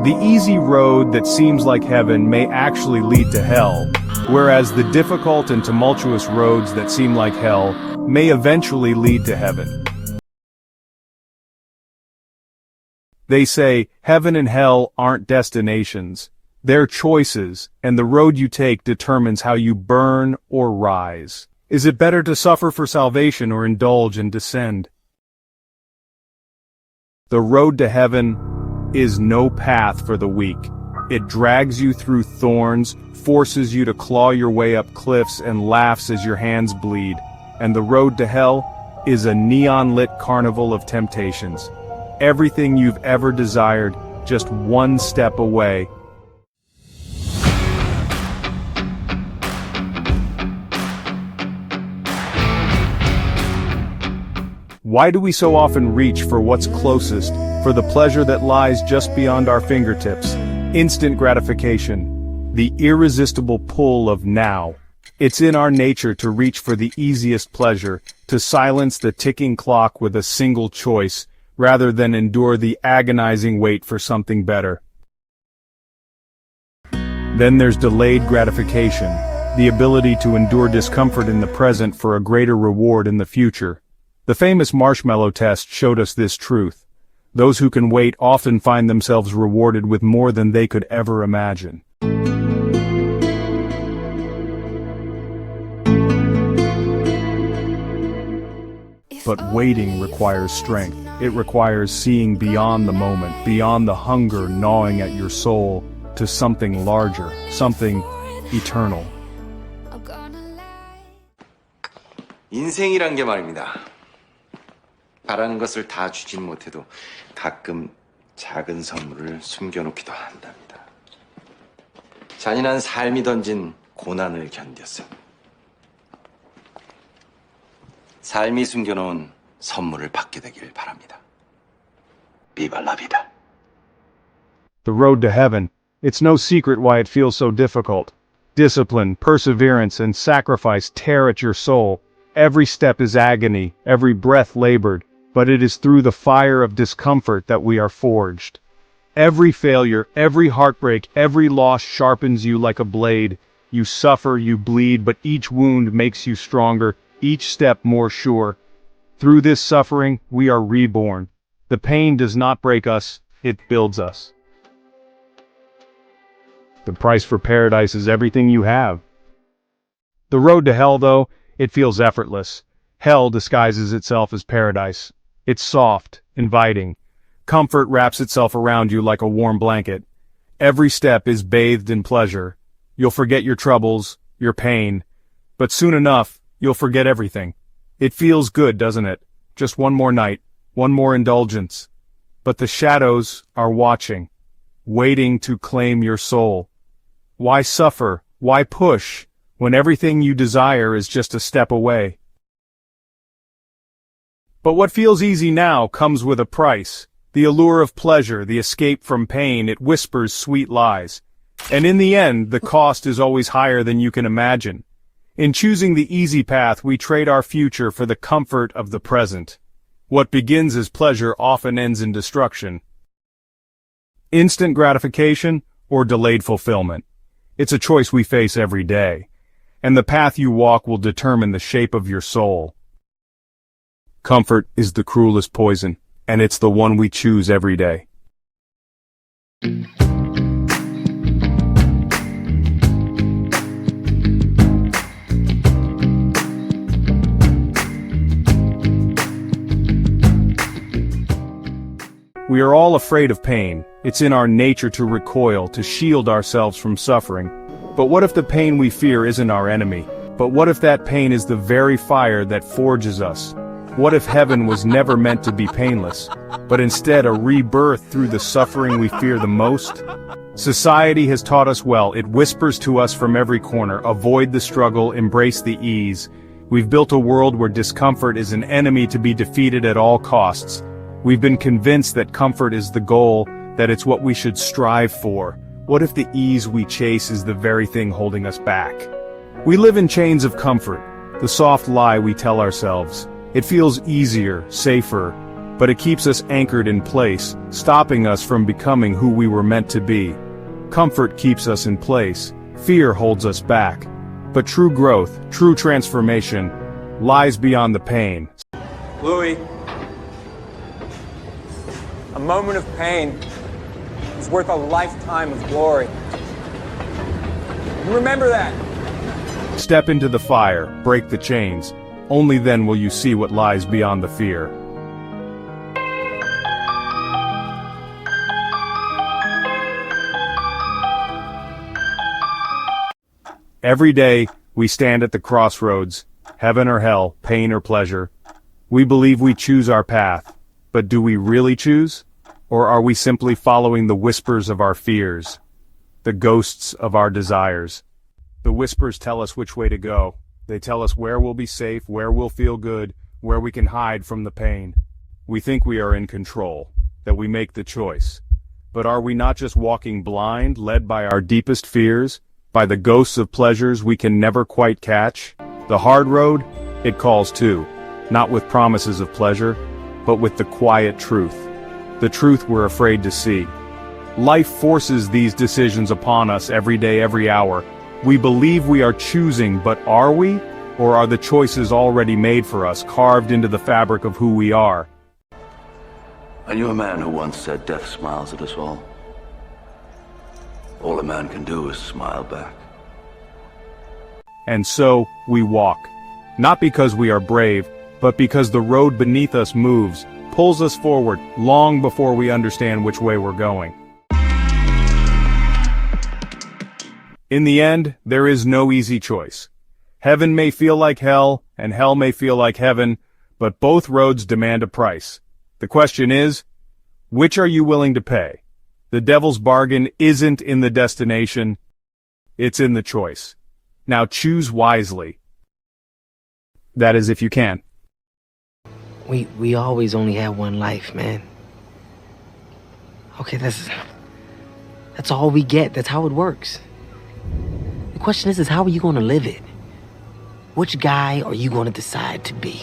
The easy road that seems like heaven may actually lead to hell, whereas the difficult and tumultuous roads that seem like hell may eventually lead to heaven. They say, heaven and hell aren't destinations. They're choices, and the road you take determines how you burn or rise. Is it better to suffer for salvation or indulge and descend? The road to heaven is no path for the weak. It drags you through thorns, forces you to claw your way up cliffs, and laughs as your hands bleed. And the road to hell is a neon-lit carnival of temptations. Everything you've ever desired, just one step away. Why do we so often reach for what's closest, for the pleasure that lies just beyond our fingertips? Instant gratification, the irresistible pull of now. It's in our nature to reach for the easiest pleasure, to silence the ticking clock with a single choice, rather than endure the agonizing wait for something better. Then there's delayed gratification, the ability to endure discomfort in the present for a greater reward in the future. The famous marshmallow test showed us this truth. Those who can wait often find themselves rewarded with more than they could ever imagine. But waiting requires strength. It requires seeing beyond the moment, beyond the hunger gnawing at your soul, to something larger, something eternal. 인생이란 게 말입니다. 바라는 것을 다 주진 못해도 가끔 작은 선물을 숨겨놓기도 한답니다. 잔인한 삶이 던진 고난을 견뎌서 삶이 숨겨놓은 선물을 받게 되길 바랍니다. Viva la vida. The road to heaven, it's no secret why it feels so difficult. Discipline, perseverance, and sacrifice tear at your soul. Every step is agony, every breath labored, but it is through the fire of discomfort that we are forged. Every failure, every heartbreak, every loss sharpens you like a blade. You suffer, you bleed, but each wound makes you stronger, each step more sure. Through this suffering, we are reborn. The pain does not break us, it builds us. The price for paradise is everything you have. The road to hell, though, it feels effortless. Hell disguises itself as paradise. It's soft, inviting. Comfort wraps itself around you like a warm blanket. Every step is bathed in pleasure. You'll forget your troubles, your pain. But soon enough, you'll forget everything. It feels good, doesn't it? Just one more night, one more indulgence. But the shadows are watching, waiting to claim your soul. Why suffer? Why push, when everything you desire is just a step away? But what feels easy now comes with a price. The allure of pleasure, the escape from pain, it whispers sweet lies. And in the end, the cost is always higher than you can imagine. In choosing the easy path, we trade our future for the comfort of the present. What begins as pleasure often ends in destruction. Instant gratification or delayed fulfillment. It's a choice we face every day. And the path you walk will determine the shape of your soul. Comfort is the cruelest poison, and it's the one we choose every day. We are all afraid of pain. It's in our nature to recoil, to shield ourselves from suffering. But what if the pain we fear isn't our enemy? But what if that pain is the very fire that forges us? What if heaven was never meant to be painless, but instead a rebirth through the suffering we fear the most? Society has taught us well. It whispers to us from every corner, avoid the struggle, embrace the ease. We've built a world where discomfort is an enemy to be defeated at all costs. We've been convinced that comfort is the goal, that it's what we should strive for. What if the ease we chase is the very thing holding us back? We live in chains of comfort, the soft lie we tell ourselves. It feels easier, safer, but it keeps us anchored in place, stopping us from becoming who we were meant to be. Comfort keeps us in place, fear holds us back. But true growth, true transformation, lies beyond the pain. Louis, a moment of pain is worth a lifetime of glory. Remember that. Step into the fire, break the chains. Only then will you see what lies beyond the fear. Every day, we stand at the crossroads, heaven or hell, pain or pleasure. We believe we choose our path, but do we really choose? Or are we simply following the whispers of our fears, the ghosts of our desires? The whispers tell us which way to go. They tell us where we'll be safe, where we'll feel good, where we can hide from the pain. We think we are in control, that we make the choice. But are we not just walking blind, led by our deepest fears? By the ghosts of pleasures we can never quite catch? The hard road, it calls too, not with promises of pleasure, but with the quiet truth. The truth we're afraid to see. Life forces these decisions upon us every day, every hour. We believe we are choosing, but are we? Or are the choices already made for us, carved into the fabric of who we are? I knew a man who once said death smiles at us all. All a man can do is smile back. And so, we walk. Not because we are brave, but because the road beneath us moves, pulls us forward, long before we understand which way we're going. In the end, there is no easy choice. Heaven may feel like hell, and hell may feel like heaven, but both roads demand a price. The question is, which are you willing to pay? The devil's bargain isn't in the destination, it's in the choice. Now choose wisely. That is if you can. We always only have one life, man. Okay, that's all we get. That's how it works. The question is how are you going to live it? Which guy are you going to decide to be?